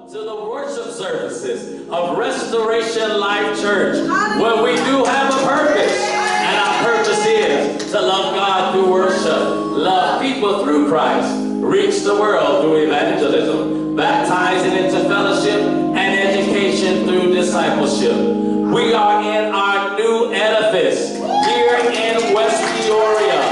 to the worship services of Restoration Life Church, where we do have a purpose, and our purpose is to love God through worship, love people through Christ, reach the world through evangelism, baptizing into fellowship, and education through discipleship. We are in our new edifice here in West Peoria,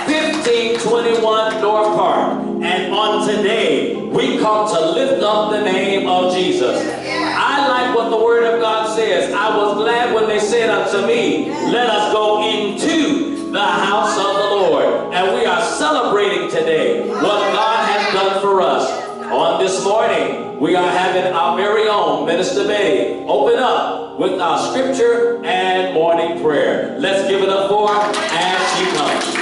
1521 North Park. And on today, we come to lift up the name of Jesus. I like what the Word of God says. I was glad when they said unto me, let us go into the house of the Lord. And we are celebrating today what God has done for us. On this morning, we are having our very own Minister Betty open up with our scripture and morning prayer. Let's give it up for her as she comes.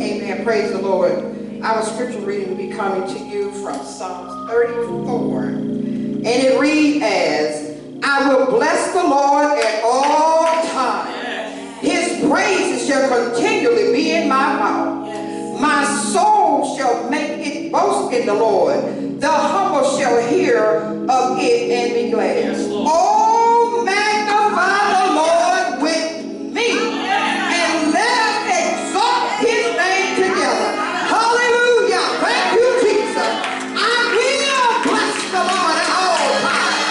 Amen. Praise the Lord. Our scripture reading will be coming to you from Psalms 34. And it reads as, I will bless the Lord at all times. His praises shall continually be in my mouth. My soul shall make it boast in the Lord. The humble shall hear of it and be glad. Oh, magnify the Lord with me, and let us exalt his name together. Hallelujah. Thank you, Jesus. I will bless the Lord at all times.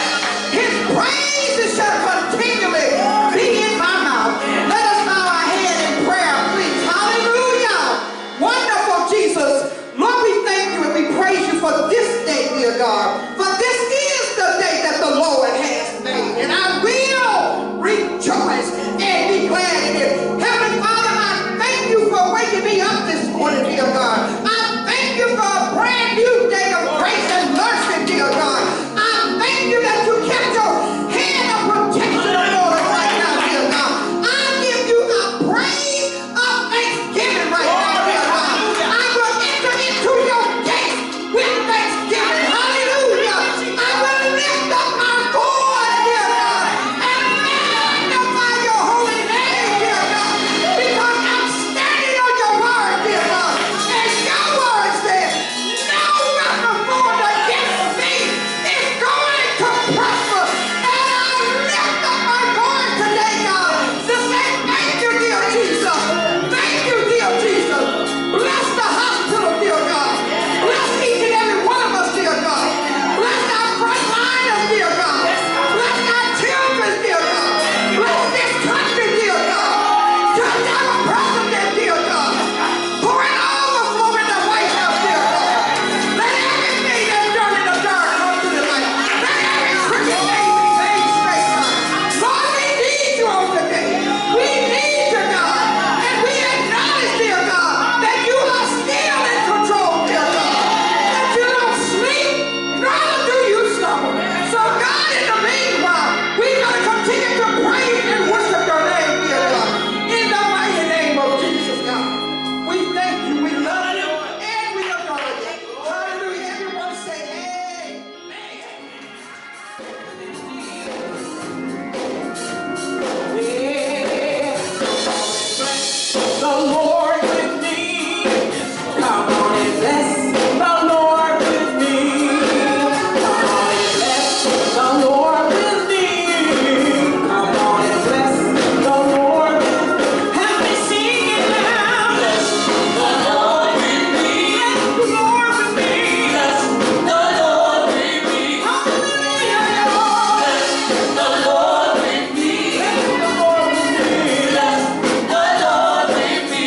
His praises shall continually be in my mouth. Let us bow our head in prayer, please. Hallelujah. Wonderful Jesus. Lord, we thank you and we praise you for this day, dear God. For this is the day that the Lord has made. And I will rejoice and be glad in it. Heavenly Father, I thank you for waking me up this morning, dear God. I thank you for a brand new day of grace and mercy, dear God. I thank you that you kept your hand of protection upon us right now, dear God. I give you a praise of thanksgiving right now, dear God. I will enter into your gates with thanksgiving. Hallelujah. I will lift up my voice, dear God, and magnify your holy name, dear God, because I'm standing on your word, dear God. And your word says, no weapon formed against me is going to prosper. And I lift up my voice today, God, to say thank you, dear Jesus. Thank you, dear Jesus. Bless the hospital, dear God. Bless each and every one of us, dear God. Bless our frontliners, dear God. Bless our children, dear God. Bless this country, dear God. Touch our president, dear God. Pour it overflow in the White House, dear God. Let everything that's done in the dark come to the light. Let every crooked thing be made straight, God. Lord, we need you on today. We need you, God. And we acknowledge, dear God, that you are still in control, dear God. That you don't sleep, nor do you slumber. So, God, in the meanwhile, we're going to continue to praise and worship your name, dear God. In the mighty name of Jesus, God. We thank you, we love you, and we adore you. Hallelujah. Everyone say amen. The Lord with me. Come on and bless the Lord with me. Come on and bless the Lord with me. Come on and bless the Lord with me. Help me sing it now. Bless the Lord with me. Bless the Lord with me. Bless the Lord with me. Hallelujah. Bless the Lord with me. Bless the Lord with me. Bless the Lord with me.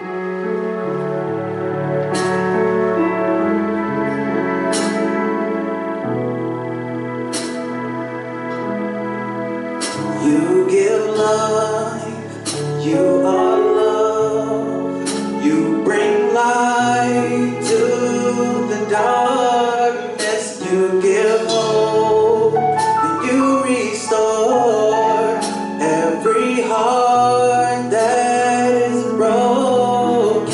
You give life, you are love, you bring light to the darkness, you give hope, and you restore every heart that is broken.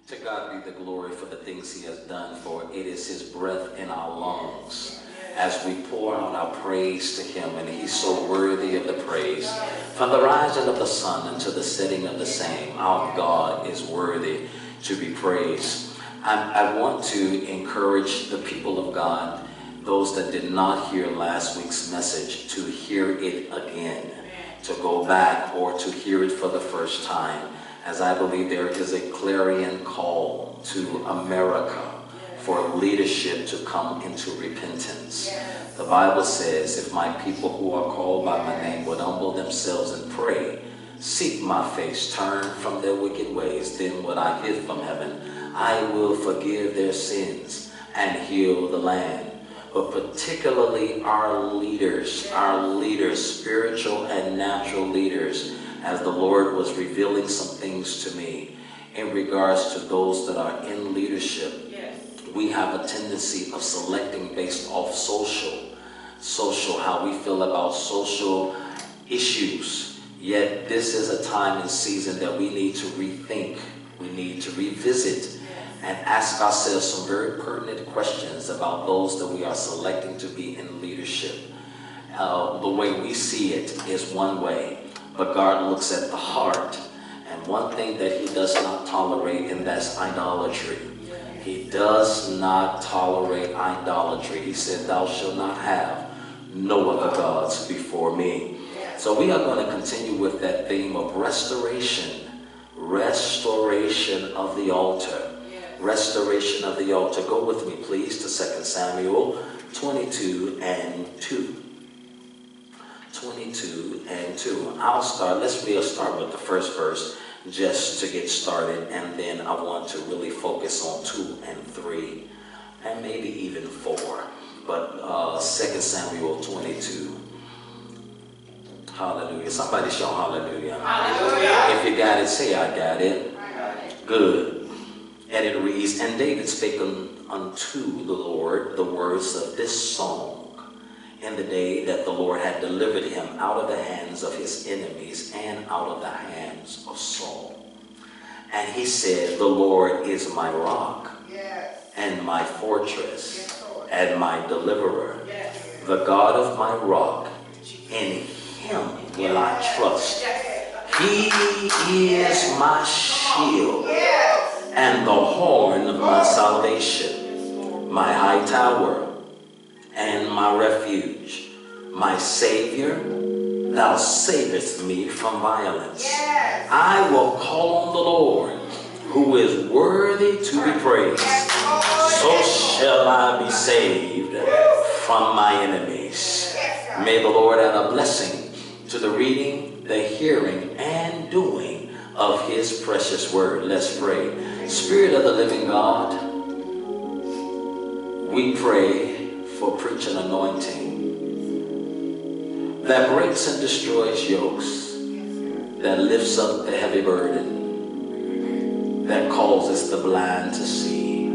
To God be the glory for the things he has done, for it is his breath in our lungs as we pour out our praise to him, and he's so worthy of the praise. From the rising of the sun until the setting of the same, our God is worthy to be praised. I want to encourage the people of God, those that did not hear last week's message, to hear it again, to go back or to hear it for the first time, as I believe there is a clarion call to America for leadership to come into repentance. The Bible says, if my people who are called by my name would humble themselves and pray, seek my face, turn from their wicked ways, then would I hear from heaven. I will forgive their sins and heal the land. But particularly our leaders, spiritual and natural leaders, as the Lord was revealing some things to me in regards to those that are in leadership. We have a tendency of selecting based off social, how we feel about social issues. Yet this is a time and season that we need to rethink, we need to revisit, and ask ourselves some very pertinent questions about those that we are selecting to be in leadership. The way we see it is one way, but God looks at the heart. And one thing that he does not tolerate, and that's idolatry. He does not tolerate idolatry. He said, thou shalt not have no other gods before me. So we are going to continue with that theme of restoration of the altar. Restoration of the altar. Go with me, please, to 2 Samuel 22 and 2. 22 and 2. We'll start with the first verse just to get started, and then I want to really focus on 2 and 3 and maybe even 4. But 2 Samuel 22. Hallelujah. Somebody shout hallelujah. Hallelujah. If you got it, say I got it. Good. And it reads, and David spake unto the Lord the words of this song in the day that the Lord had delivered him out of the hands of his enemies and out of the hands of Saul. And he said, the Lord is my rock and my fortress and my deliverer, the God of my rock, in him will I trust. He is my shield and the horn of my salvation, my high tower and my refuge, my Savior, thou savest me from violence. I will call on the Lord, who is worthy to be praised. So shall I be saved from my enemies. May the Lord add a blessing to the reading, the hearing, and doing of his precious word. Let's pray. Spirit of the living God, we pray for preaching anointing that breaks and destroys yokes, that lifts up the heavy burden, that causes the blind to see,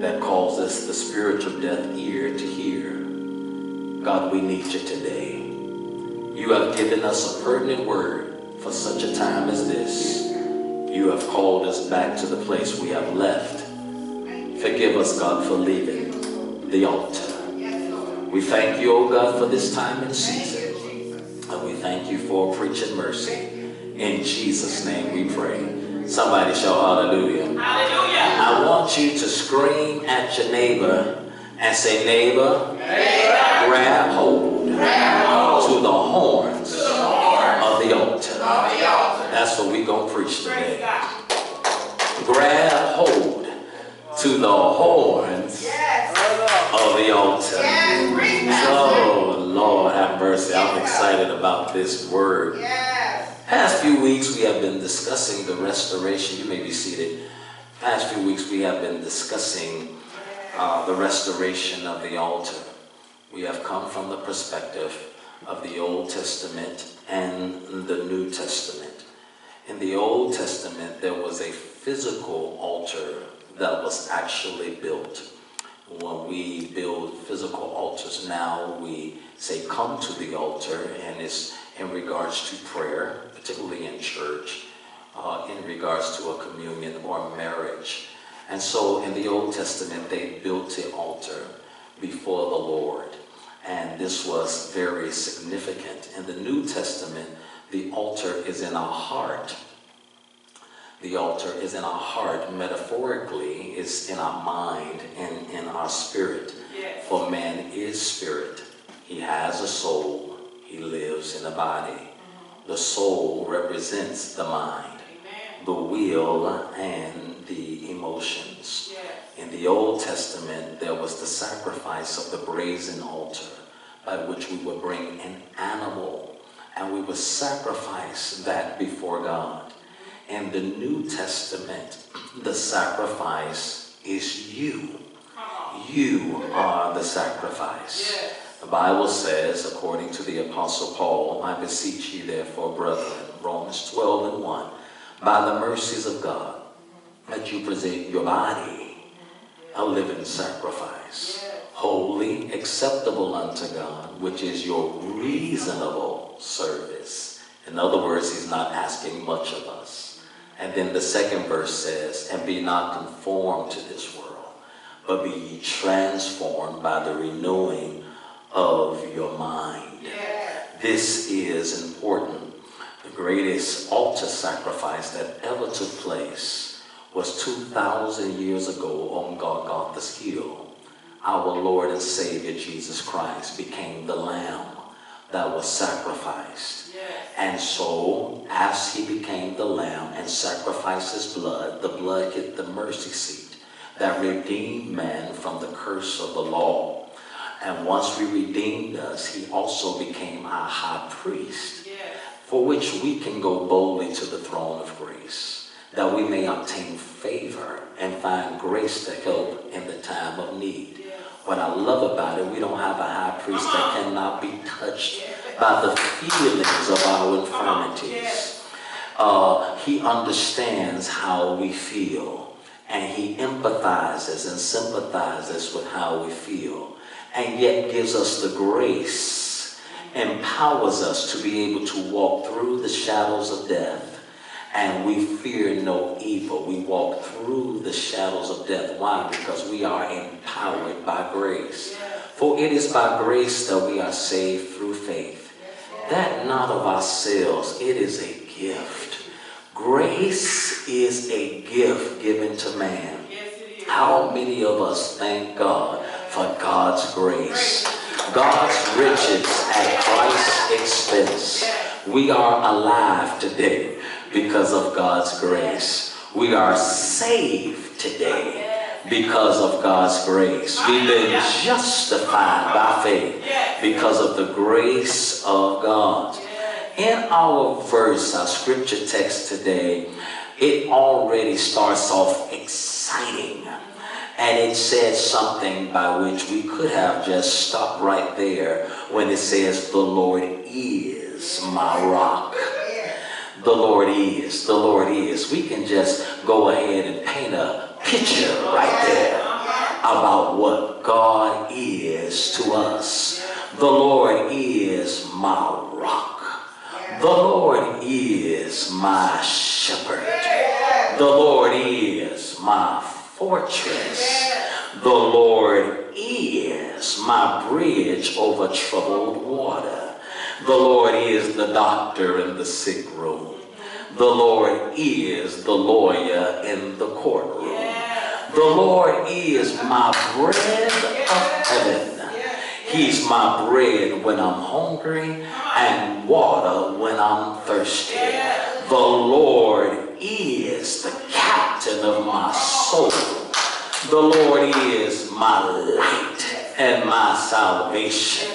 that causes the spiritual deaf ear to hear. God, we need you today. You have given us a pertinent word for such a time as this. You have called us back to the place we have left. Forgive us, God, for leaving the altar. We thank you, oh God, for this time and season. And we thank you for preaching mercy. In Jesus' name we pray. Somebody shout hallelujah. Hallelujah. I want you to scream at your neighbor and say, neighbor, grab hold to the horns of the altar. That's what we're going to preach today. Grab hold to the horns of the altar. Oh, Lord, have mercy. I'm excited about this word. Past few weeks, we have been discussing the restoration. You may be seated. Past few weeks, we have been discussing the restoration of the altar. We have come from the perspective of the Old Testament and the New Testament. In the Old Testament, there was a physical altar that was actually built. When we build physical altars now, we say come to the altar, and it's in regards to prayer, particularly in church. in regards to a communion or marriage. And so in the Old Testament, they built an altar before the Lord. And this was very significant. In the New Testament, the altar is in our heart. The altar is in our heart. Metaphorically, it's in our mind and in our spirit. Yes. For man is spirit. He has a soul. He lives in a body. Mm-hmm. The soul represents the mind, the will, and the emotions. Yes. In the Old Testament, there was the sacrifice of the brazen altar, by which we would bring an animal and we would sacrifice that before God. In the New Testament, the sacrifice is you. You are the sacrifice. Yes. The Bible says, according to the Apostle Paul, I beseech ye therefore, brethren, Romans 12:1, by the mercies of God, that you present your body a living sacrifice, holy, acceptable unto God, which is your reasonable service. In other words, he's not asking much of us. And then the second verse says, and be not conformed to this world, but be ye transformed by the renewing of your mind. This is important. The greatest altar sacrifice that ever took place was 2,000 years ago on Golgotha's hill. Our Lord and Savior Jesus Christ became the lamb that was sacrificed. Yes. And so, as he became the lamb and sacrificed his blood, the blood hit the mercy seat that redeemed man from the curse of the law. And once we redeemed us, he also became our high priest, yes, for which we can go boldly to the throne of grace, that we may obtain favor and find grace to help in the time of need. What I love about it, we don't have a high priest that cannot be touched by the feelings of our infirmities. He understands how we feel, and he empathizes and sympathizes with how we feel, and yet gives us the grace, empowers us to be able to walk through the shadows of death. And we fear no evil. We walk through the shadows of death. Why? Because we are empowered by grace. For it is by grace that we are saved through faith. That not of ourselves, it is a gift. Grace is a gift given to man. How many of us thank God for God's grace? God's riches at Christ's expense. We are alive today because of God's grace. We are saved today because of God's grace. We've been justified by faith because of the grace of God. In our verse, our scripture text today, it already starts off exciting. And it says something by which we could have just stopped right there when it says, the Lord is my rock. The Lord is, the Lord is. We can just go ahead and paint a picture right there about what God is to us. The Lord is my rock. The Lord is my shepherd. The Lord is my fortress. The Lord is my bridge over troubled water. The Lord is the doctor in the sick room. The Lord is the lawyer in the courtroom. The Lord is my bread of heaven. He's my bread when I'm hungry and water when I'm thirsty. The Lord is the captain of my soul. The Lord is my light and my salvation.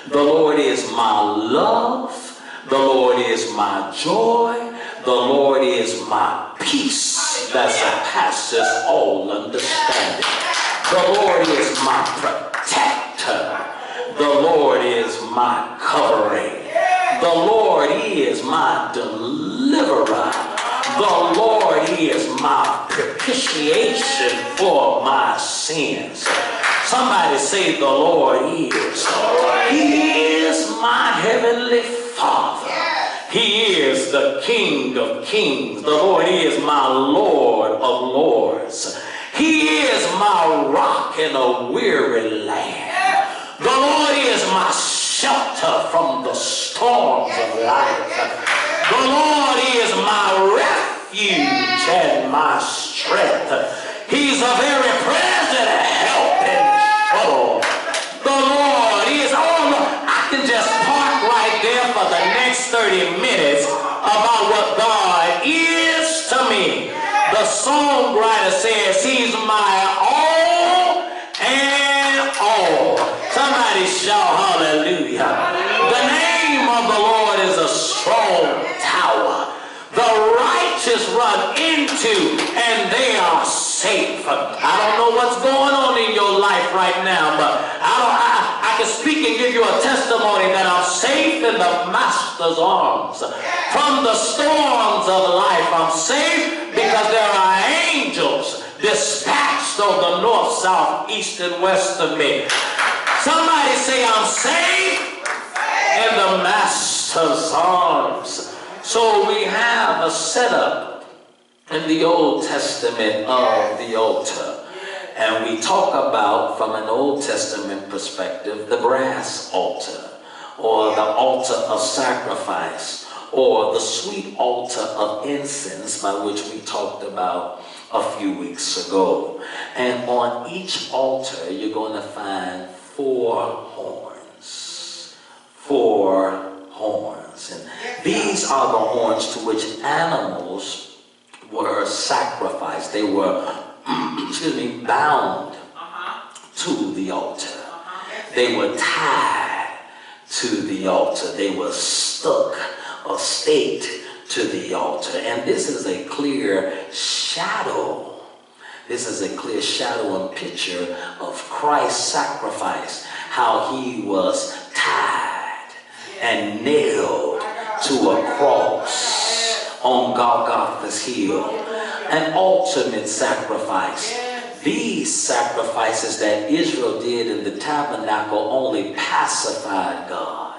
The Lord is my love. The Lord is my joy. The Lord is my peace that surpasses all understanding. The Lord is my protector. The Lord is my covering. The Lord is my deliverer. The Lord is my propitiation for my sins. Somebody say the Lord is. He is my heavenly Father. He is is the King of kings. The Lord is my Lord of lords. He is my rock in a weary land. The Lord is my shelter from the storms of life. The Lord is my refuge and my strength. He's a very present help in trouble. The Lord is all. I can just park right there for the next 30 minutes about what God is to me. The songwriter says he's my all and all. Somebody shout hallelujah. The name of the Lord is a strong tower. The righteous run into and they are safe. I don't know what's going on in your life right now, but I can speak and give you a testimony that I'm safe in the Master's arms. From the storms of life, I'm safe because there are angels dispatched on the north, south, east, and west of me. Somebody say, I'm safe in the Master's arms. So we have a setup in the Old Testament of the altar. And we talk about, from an Old Testament perspective, the brass altar, or the altar of sacrifice, or the sweet altar of incense, by which we talked about a few weeks ago. And on each altar, you're going to find 4 horns. 4 horns. And these are the horns to which animals were sacrificed. They were, bound to the altar. They were tied to the altar. They were stuck or staked to the altar. And this is a clear shadow. This is a clear shadow and picture of Christ's sacrifice, how he was tied and nailed to a cross on Golgotha's hill. An ultimate sacrifice. These sacrifices that Israel did in the tabernacle only pacified God.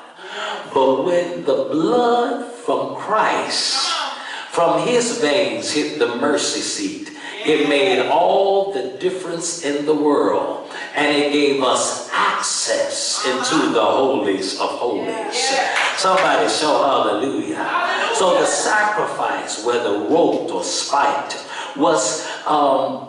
But when the blood from Christ, from his veins, hit the mercy seat, it made all the difference in the world. And it gave us access into the holies of holies. Somebody shout hallelujah. So the sacrifice, whether roped or spiked, was a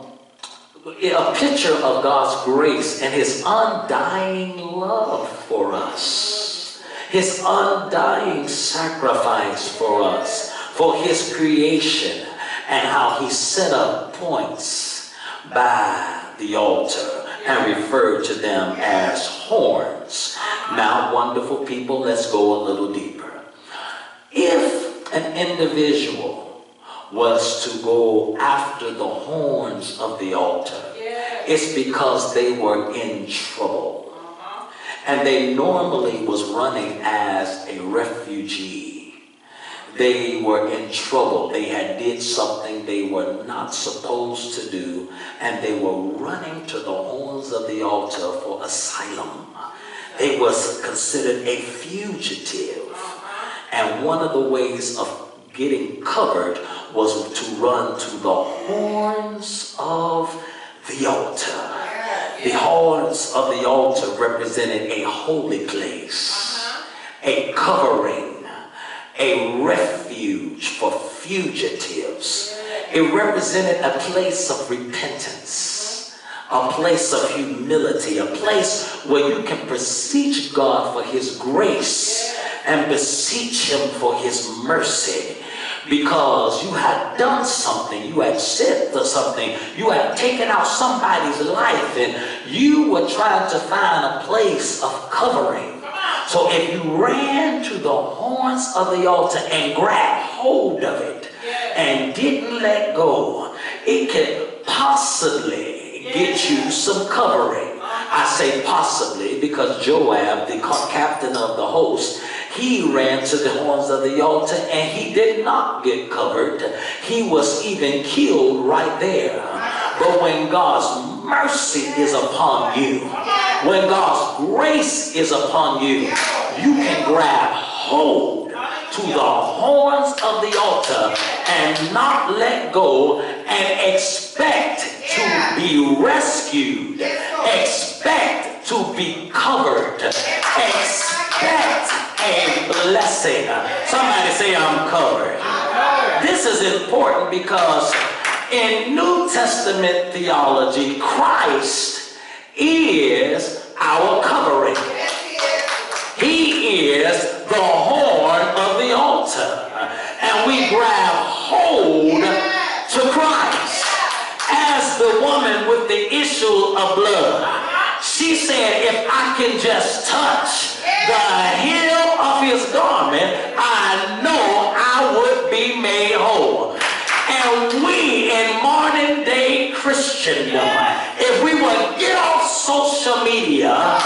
picture of God's grace and his undying love for us. His undying sacrifice for us, for his creation, and how he set up points by the altar and referred to them as horns. Now, wonderful people, let's go a little deeper. If an individual was to go after the horns of the altar, it's because they were in trouble. And they normally was running as a refugee. They were in trouble. They had did something they were not supposed to do, and they were running to the horns of the altar for asylum. They was considered a fugitive. And one of the ways of getting covered was to run to the horns of the altar. The horns of the altar represented a holy place, a covering, a refuge for fugitives. It represented a place of repentance, a place of humility, a place where you can beseech God for his grace and beseech him for his mercy. Because you had done something, you had said something, you had taken out somebody's life, and you were trying to find a place of covering. So if you ran to the horns of the altar and grabbed hold of it and didn't let go, it could possibly get you some covering. I say possibly because Joab, the captain of the host, he ran to the horns of the altar and he did not get covered. He was even killed right there. But when God's mercy is upon you, when God's grace is upon you, you can grab hold to the horns of the altar and not let go and expect to be rescued, expect to be covered, expect a blessing. Somebody say, I'm covered. This is important because in New Testament theology, Christ is our covering. He is the horn of the altar. And we grab hold to Christ. As the woman with the issue of blood, she said, if I can just touch the hem of his garment, I know I would be made whole. And we in modern day Christendom, if we would get off social media,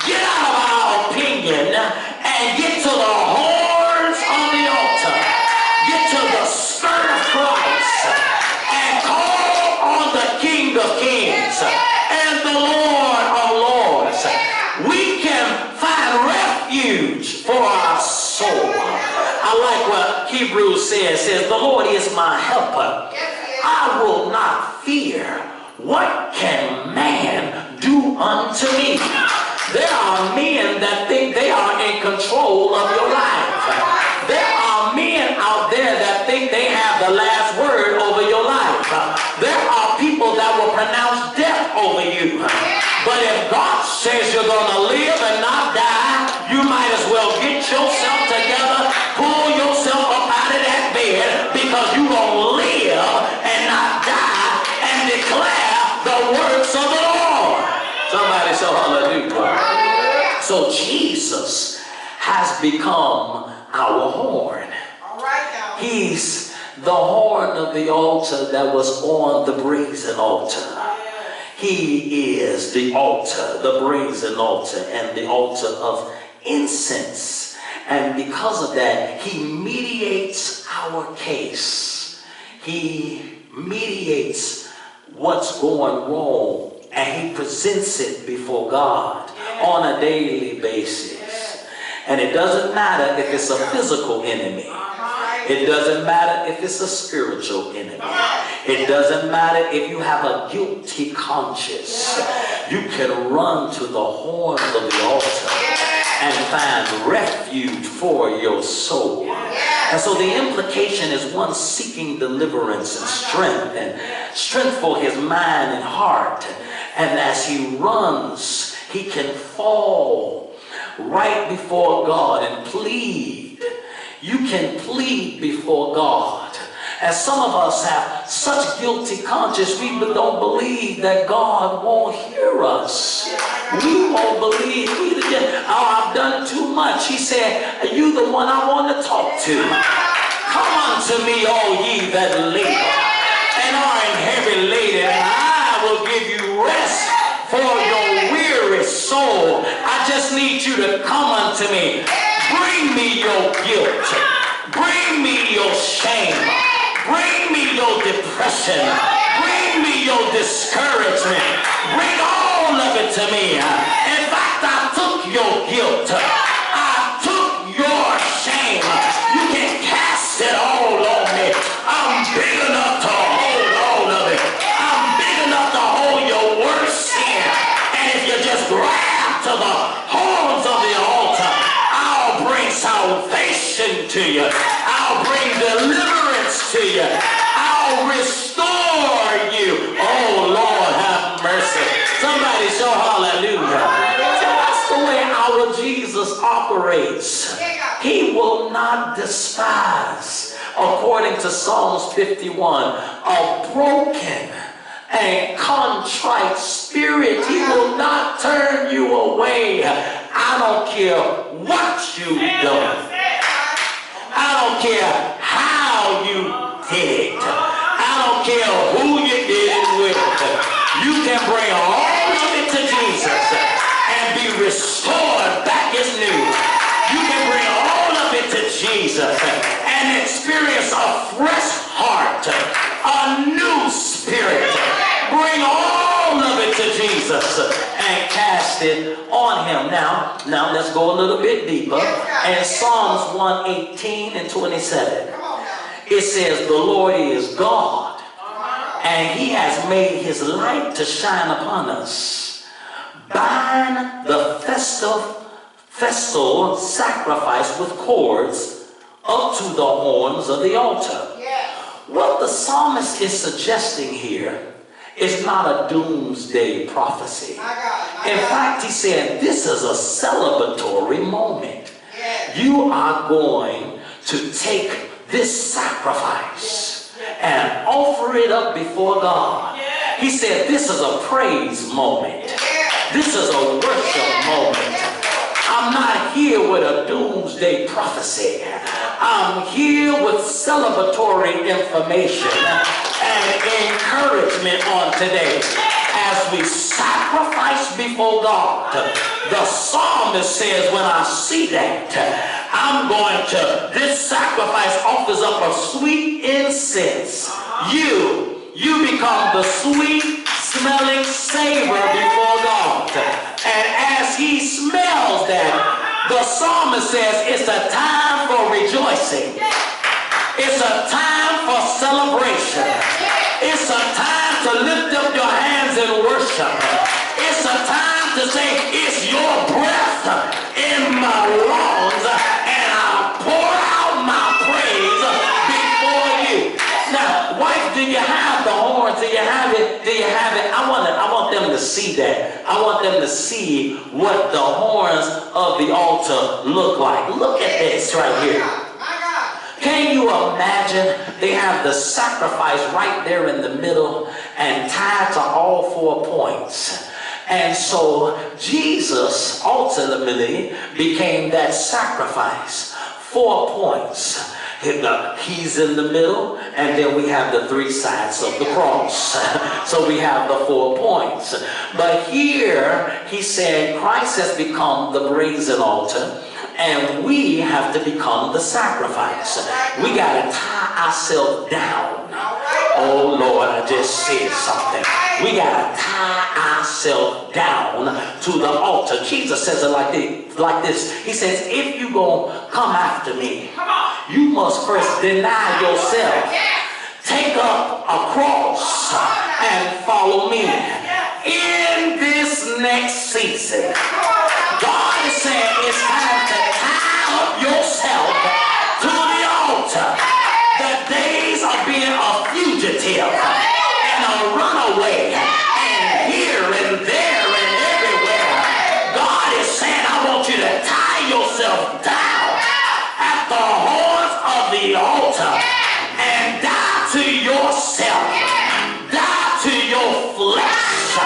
get out of our opinion, and get to the horns on the altar, get to the skirt of Christ, and call on the King of Kings and the Lord of Lords, we can find refuge for our soul. I like what Hebrews says, the Lord is my helper. I will not fear. What can man do unto me? There are men that think they are in control of your life. There are men out there that think they have the last word over your life. There are people that will pronounce death over you. But if God says you're going to live and not die, you might as well get yourself together, pull yourself up out of that bed, because you're going to live and not die and declare the works of the Lord. Somebody say hallelujah. So Jesus has become our horn. He's the horn of the altar that was on the brazen altar. He is the altar, the brazen altar, and the altar of incense. And because of that, he mediates our case. He mediates what's going wrong, and he presents it before God on a daily basis. And it doesn't matter if it's a physical enemy. It doesn't matter if it's a spiritual enemy. It doesn't matter if you have a guilty conscience. You can run to the horns of the altar and find refuge for your soul. And so the implication is one seeking deliverance and strength for his mind and heart. And as he runs, he can fall right before God and plead. You can plead before God. And some of us have such guilty conscience, we don't believe that God won't hear us. We won't believe, I've done too much. He said, are you the one I want to talk to? Come unto me, all ye that labor and are heavy laden, and I will give you rest for your weary soul. I just need you to come unto me. Bring me your guilt. Bring me your shame. Bring me your depression. Bring me your discouragement. Bring all of it to me. In fact, I took your guilt. I took your shame. You can cast it all on me. I'm big enough to hold all of it. I'm big enough to hold your worst sin. And if you just grab to the horns of the altar, I'll bring salvation to you. I'll bring deliverance to you. I'll restore you. Oh, Lord, have mercy. Somebody show hallelujah. So that's the way our Jesus operates. He will not despise, according to Psalms 51, a broken and contrite spirit. He will not turn you away. I don't care what you've done. I don't care how you did it. I don't care who you did it with. You can bring all of it to Jesus and be restored back as new. You can bring all of it to Jesus and experience a fresh heart, a new spirit. Bring all of it to Jesus and cast it on him. him. Now let's go a little bit deeper. In Psalms 118 and 27, it says, the Lord is God, and he has made his light to shine upon us. Bind the festal sacrifice with cords up to the horns of the altar. What the psalmist is suggesting here is not a doomsday prophecy. In fact, he said this is a celebratory moment. You are going to take this sacrifice and offer it up before God. He said this is a praise moment. This is a worship moment. I'm not here with a doomsday prophecy. I'm here with celebratory information and encouragement on today. As we sacrifice before God, the psalmist says, when I see that, this sacrifice offers up a sweet incense. You become the sweet smelling savor before God. And as he smells that, the psalmist says it's a time for rejoicing. It's a time for celebration. It's a time to lift up your hands in worship. It's a time to say, it's your breath in my lungs, and I pour out my praise before you. Now, wife, do you have the horns? Do you have it? Do you have it? I want them to see that. I want them to see what the horns of the altar look like. Look at this right here. Can you imagine? They have the sacrifice right there in the middle and tied to all 4 points. And so Jesus ultimately became that sacrifice. 4 points. He's in the middle, and then we have the 3 sides of the cross. So we have the 4 points. But here he said Christ has become the brazen altar, and we have to become the sacrifice. We got to tie ourselves down. Oh Lord, I just said something. We got to tie ourselves down to the altar. Jesus says it like this. He says, if you gonna come after me, you must first deny yourself. Take up a cross and follow me. In this next season, God is saying it's time to tie up yourself to the altar. The days of being a fugitive and a runaway and here and there and everywhere. God is saying, I want you to tie yourself down at the horns of the altar and die to yourself. Die to your flesh.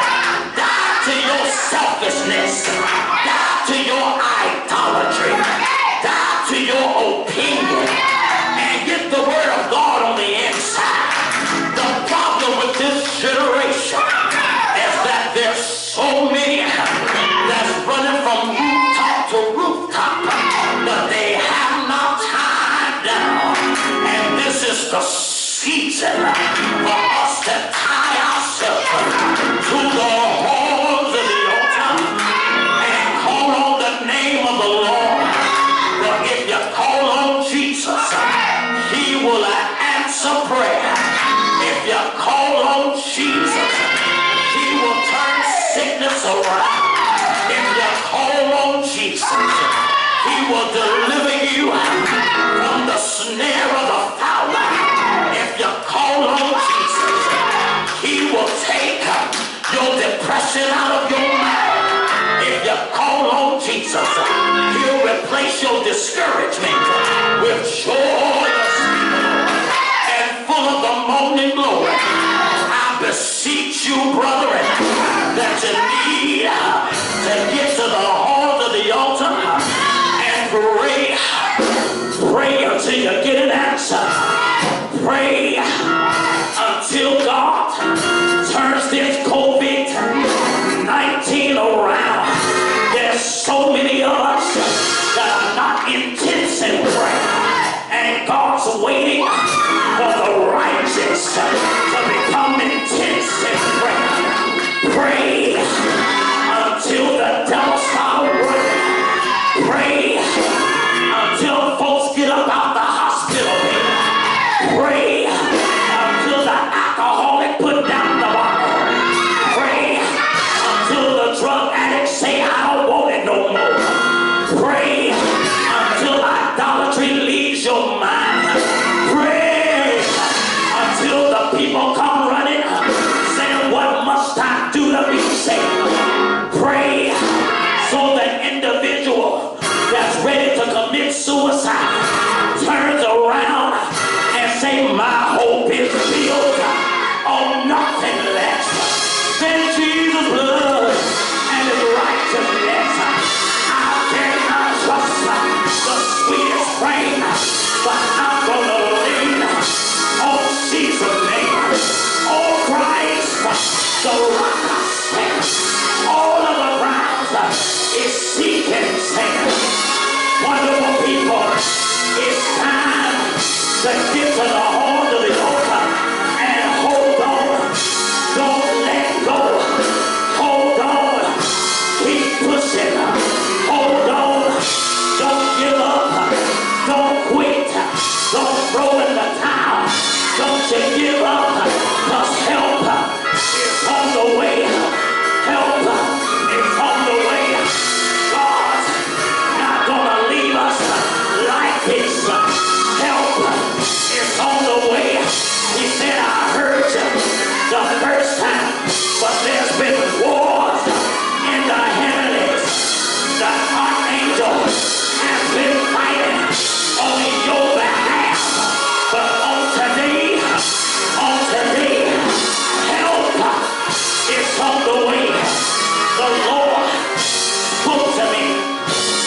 Die to your selfishness. Die to your idolatry. Die to your opinion. And get the word of God on the inside. The problem with this generation is that there's so many that's running from rooftop to rooftop, but they have not tied down. And this is the season for us to tie ourselves to the horns of the altar and call on the name of the Lord. For if you call on Jesus, he will answer prayer. If you call on Jesus, he will turn sickness around. If you call on Jesus, he will deliver you from the snare of the fowler. If you call on Jesus, he will take your depression out of your mind. If you call on Jesus, he'll replace your discouragement with joy and full of the morning glory. I beseech you, brethren, that you need to get to the horns of the altar and pray. Pray until you get an answer. Pray until God turns this COVID-19 around. There's so many of us that are not intense in prayer, and God's waiting for the righteous to become intense in prayer. Pray until the devil starts The rock stands. All of the ground is seeking sand. Wonderful people, it's time to get to the horn of the altar and hold on. Don't let go. Hold on. Keep pushing. Hold on. Don't give up. Don't quit. Don't throw in the towel. Don't you give up. Because help is on the way. Help is on the way. God's not gonna leave us like this. Help is on the way. He said, I heard you the first time, but there's been wars in the heavens. The archangel has been fighting on your behalf. But on today, help is on the way. The Lord spoke to me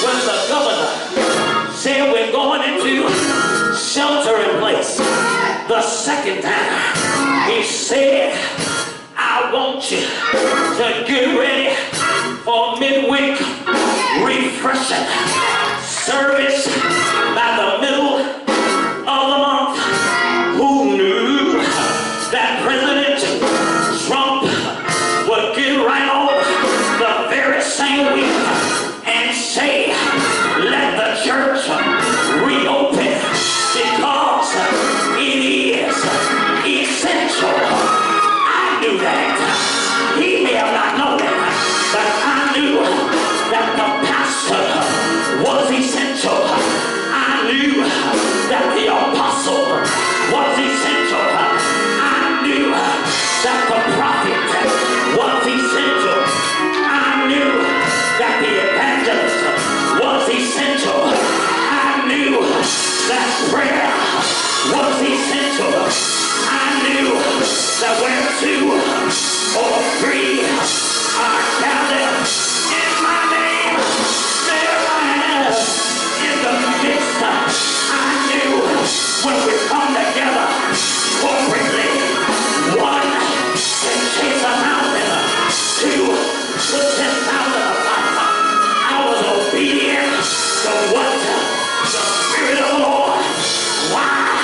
when the governor said we're going into shelter in place. The second time, he said, I want you to get ready for midweek refreshing service by the middle of the month. Who knew that President Trump would get right on the very same week and say, let the church reopen because it is essential. I knew that. He may have not known it, but I knew that the pastor was essential. I knew that the apostle was essential. I knew that the prophet was essential. I knew that the evangelist was essential. I knew that prayer was essential. I knew that where two or three are gathered in my name, there I am in the midst. I knew when we come together corporately, one can chase a mountain, two put 10,000 aside. I was obedient to what the Spirit of the Lord. Why?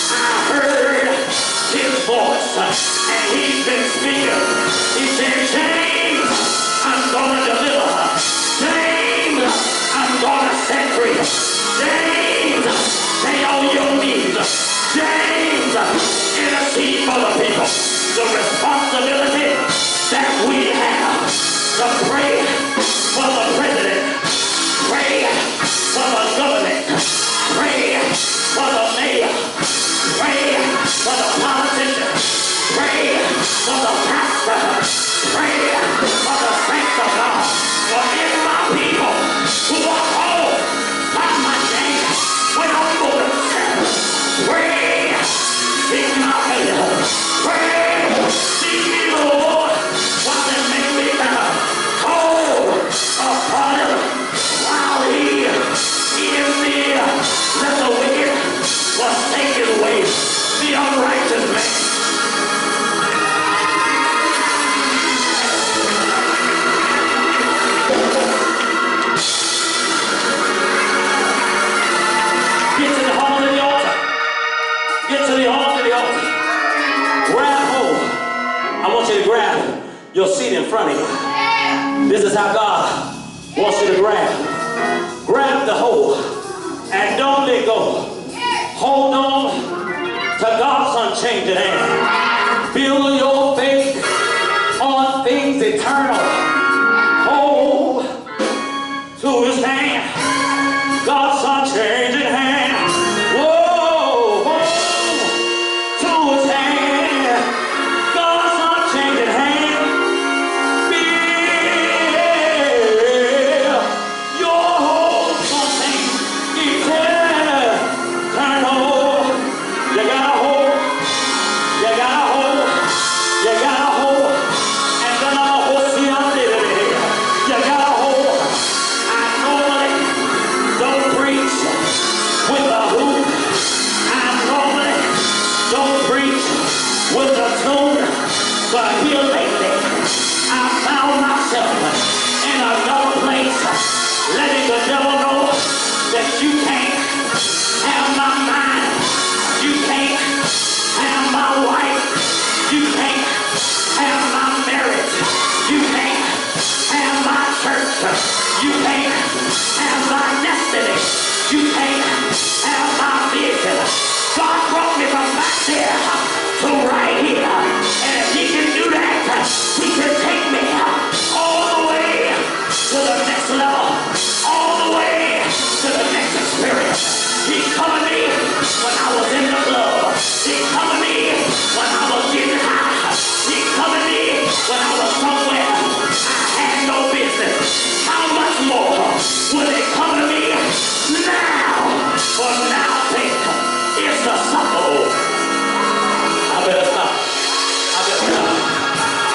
I heard his voice, and he's been speaking. He said, James, I'm gonna deliver her. James, I'm gonna set free. James, stay on your knees. James, intercede for the people. The responsibility that we have to pray for the president, pray for the government, pray for the mayor, pray for the politician, pray for the pastor, pray for the saints of God, for if my people who are called by my name will humble themselves, pray, seek my face, pray, seek me, Lord, while they make me better, hold upon him while he is near. Let the wicked forsake his ways, the unrighteous man. Get to the horn of the altar. Get to the horn of the altar. Grab hold. I want you to grab your seat in front of you. This is how God wants you to grab. Grab the hold and don't let go. Hold on to God's unchanging hand. Build your faith on things eternal. Hold to his hand. God's unchanging hand. Whoa, hold to his hand. God's unchanging hand. Build your hope on things eternal. You gotta hold. You gotta hold. You gotta hold. And then I'm gonna hold you. But here lately, I found myself in another place, letting the devil know that you can't have my mind, you can't have my wife, you can't have my marriage, you can't have my church, you can't have my destiny, you can't have my vision. God brought me from back there to right here, and if he can do that, he can take me all the way to the next level, all the way to the next experience. He covered me when I was in the club. He covered me when I was getting high. He covered me when I was somewhere I had no business. How much more will he cover me now? For now faith is the supple. I better stop. I better stop.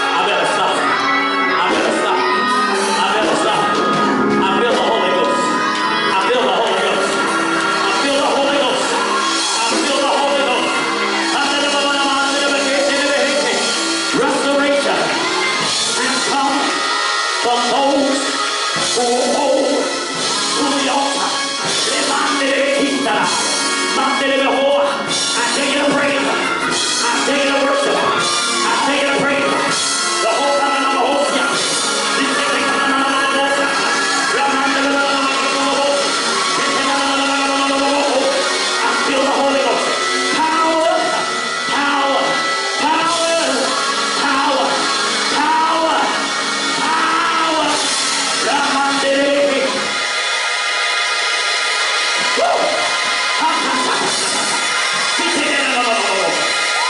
I better stop. I better stop. I better stop. I feel the Holy Ghost. I feel the Holy Ghost. I feel the Holy Ghost. I feel the Holy Ghost. Restoration has come from those who hold to the altar. I tell you to praise. I tell you to worship. I tell you to praise. The whole time I'm a host. I feel the Holy Ghost. Power, power, power, power, power, power.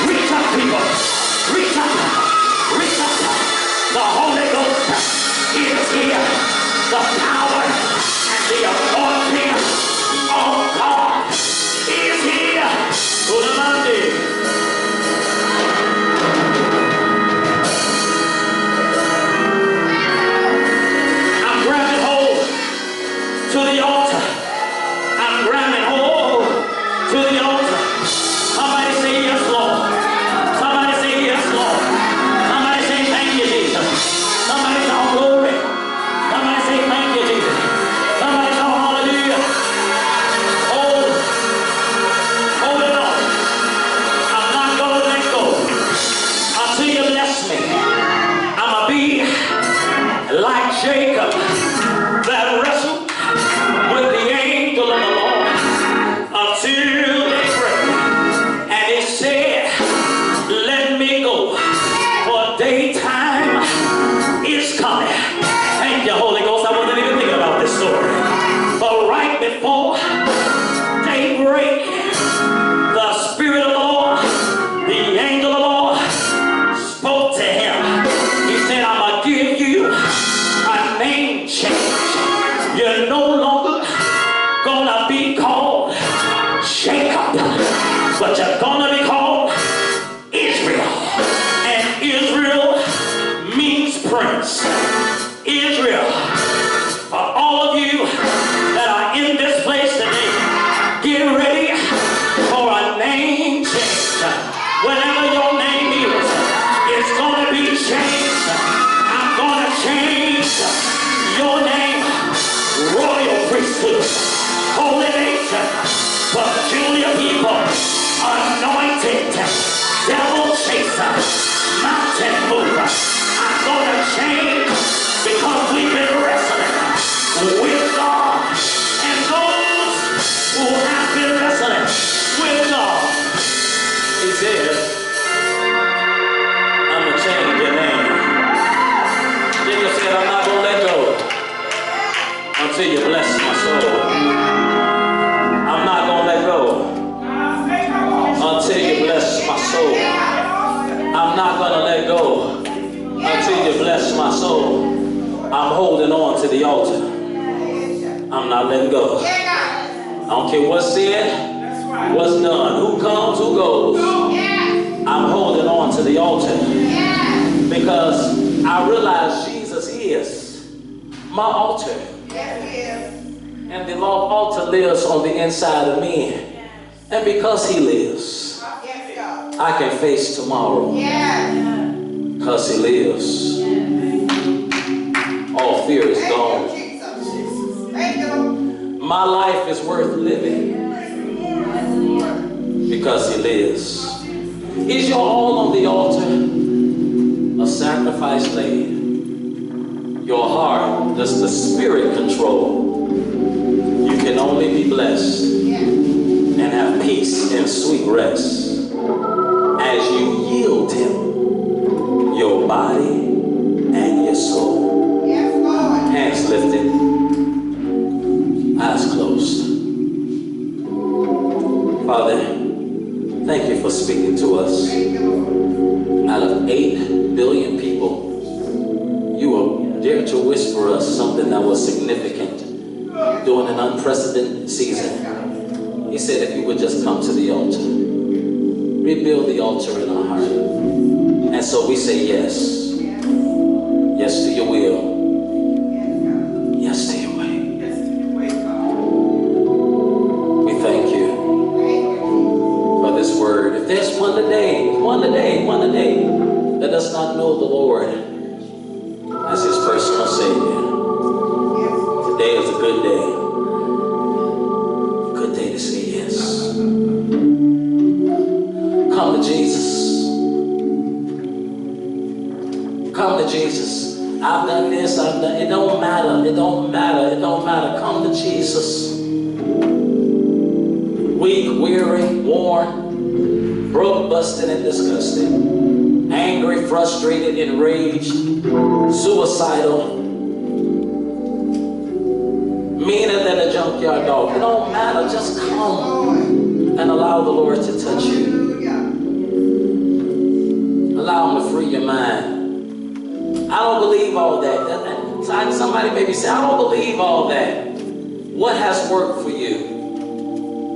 Reach up, people. Reach up. Reach up. The Holy Ghost is here. The power and the anointing of God is here. I'm grabbing hold to the altar. I'm grabbing hold to the altar. Somebody say yes, Lord. Somebody say yes, Lord. Somebody say thank you, Jesus. Somebody say glory. Somebody say thank you, Jesus. Somebody say hallelujah. Hold it on. I'm not going to let go until you bless me. I'm going to be like Jacob that wrestled with the angel of the Lord until they break. And he said, let me go, for daytime is coming. Thank you, Holy Ghost. I wasn't even thinking about this story. But right before daybreak, the Spirit of the Lord, the angel of the Lord, spoke to him. He said, I'm going to give you a name change. You're no longer going to be called Jacob, but you're going to be called Israel. And Israel means prince. Israel. For all of you that are in this place today, get ready for a name change. Whatever your name is, it's going to be changed. I'm going to change your name. Royal priesthood, holy nation, peculiar people, anointed, devil chaser, mountain mover. I'm going to change because we've been wrestling with God, and those who have been wrestling with God, he says, I'm going to change your name. Jacob said, I'm not going to let go until you bless my soul. I'm not going to let go until you bless my soul. I'm not going to let go until you bless my soul. I'm holding on to the altar. I'm not letting go. I don't care what's said, what's done, who comes, who goes. I'm holding on to the altar because I realize Jesus is my altar. And the altar lives on the inside of me. And because he lives, I can face tomorrow. Because he lives, all fear is gone. My life is worth living because he lives. Is your all on the altar? A sacrifice laid. Your heart, does the Spirit control? You can only be blessed and have peace and sweet rest as you yield him your body and your soul. Hands lifted, eyes closed. Father, thank you for speaking to us. Out of 8 billion people, you will dare to whisper us something that was significant during an unprecedented season. He said if you would just come to the altar, rebuild the altar in our heart. And so we say yes. Yes to your will. Yes to your way. We thank you for this word. If there's one today that does not know the Lord as his personal Savior, today is a good day. Good day to say yes. Come to Jesus. Come to Jesus. I've done this, I've done it. Don't matter. It don't matter. It don't matter. Come to Jesus. Weak, weary, worn, broke, busted, and disgusted. Angry, frustrated, enraged, suicidal, meaner than a junkyard dog. It don't matter. Just come and allow the Lord to touch you. Allow him to free your mind. I don't believe all that. Somebody maybe say, I don't believe all that. What has worked for you?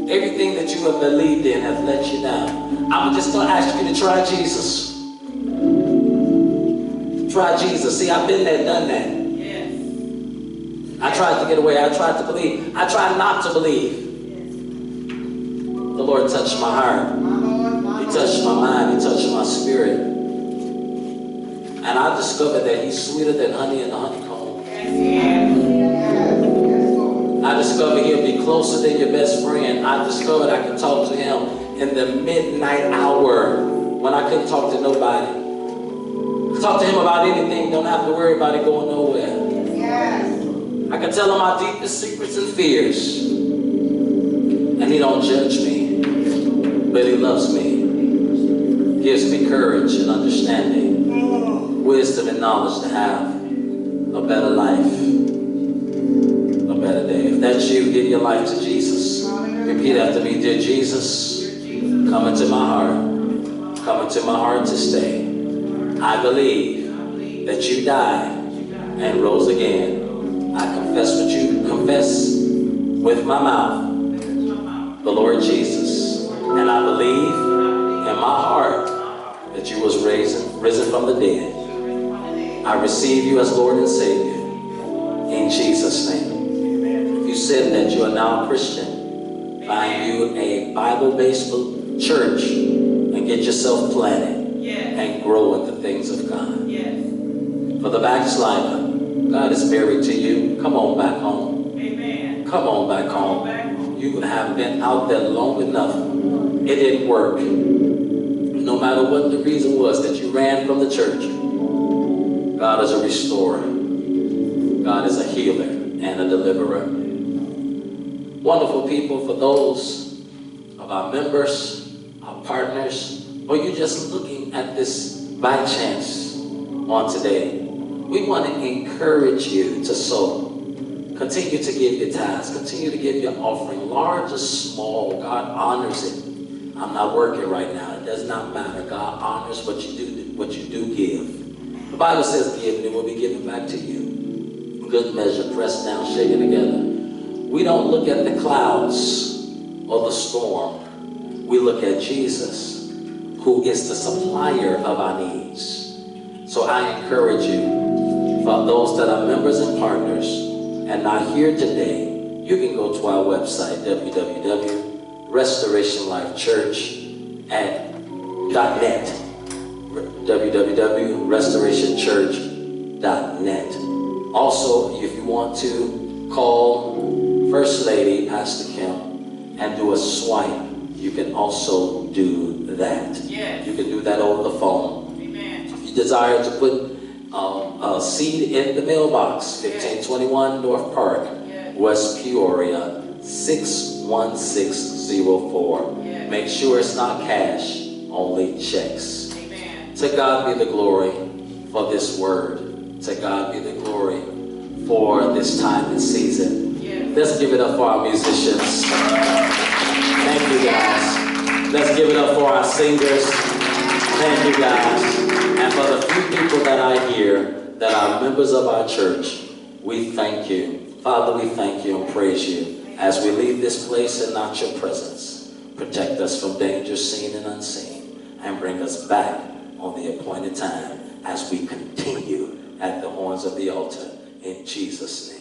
Everything that you have believed in has let you down. I'm just going to ask you to try Jesus. Try Jesus. See, I've been there, done that. Yes. I tried to get away. I tried to believe. I tried not to believe. The Lord touched my heart. He touched my mind. He touched my spirit. And I discovered that he's sweeter than honey in the honeycomb. I discovered he'll be closer than your best friend. I discovered I can talk to him in the midnight hour when I couldn't talk to nobody. Talk to him about anything. Don't have to worry about it going nowhere. I can tell him my deepest secrets and fears. And he don't judge me, but he loves me. Gives me courage and understanding. Wisdom and knowledge to have a better life, a better day. If that's you, give your life to Jesus. Repeat after me. Dear Jesus, come into my heart. Come into my heart to stay. I believe that you died and rose again. I confess with my mouth the Lord Jesus, and I believe in my heart that you was risen from the dead. I receive you as Lord and Savior in Jesus' name. If you said that you are now a Christian, find you a Bible-based church and get yourself planted and grow in the things of God. For the backslider, God is married to you. Come on back home. Come on back home. You have been out there long enough. It didn't work. No matter what the reason was that you ran from the church, God is a restorer. God is a healer and a deliverer. Wonderful people, for those of our members, our partners, or you just looking at this by chance on today, we want to encourage you to sow. Continue to give your tithes. Continue to give your offering, large or small. God honors it. I'm not working right now. It does not matter. God honors what you do give. The Bible says give and it will be given back to you. Good measure, pressed down, shaken together. We don't look at the clouds or the storm. We look at Jesus, who is the supplier of our needs. So I encourage you, for those that are members and partners and not here today, you can go to our website, www.restorationlifechurch.net. www.restorationchurch.net. Also, if you want to call First Lady, Pastor Kim, and do a swipe, you can also do that. Yes. You can do that over the phone. Amen. If you desire to put a seed in the mailbox, 1521 North Park, West Peoria, 61604. Make sure it's not cash, only checks. Amen. To God be the glory for this word. To God be the glory for this time and season. Let's give it up for our musicians. Thank you, guys. Let's give it up for our singers. Thank you, guys. And for the few people that I hear that are members of our church, we thank you. Father, we thank you and praise you as we leave this place and not your presence. Protect us from danger seen and unseen, and bring us back on the appointed time as we continue at the horns of the altar. In Jesus' name.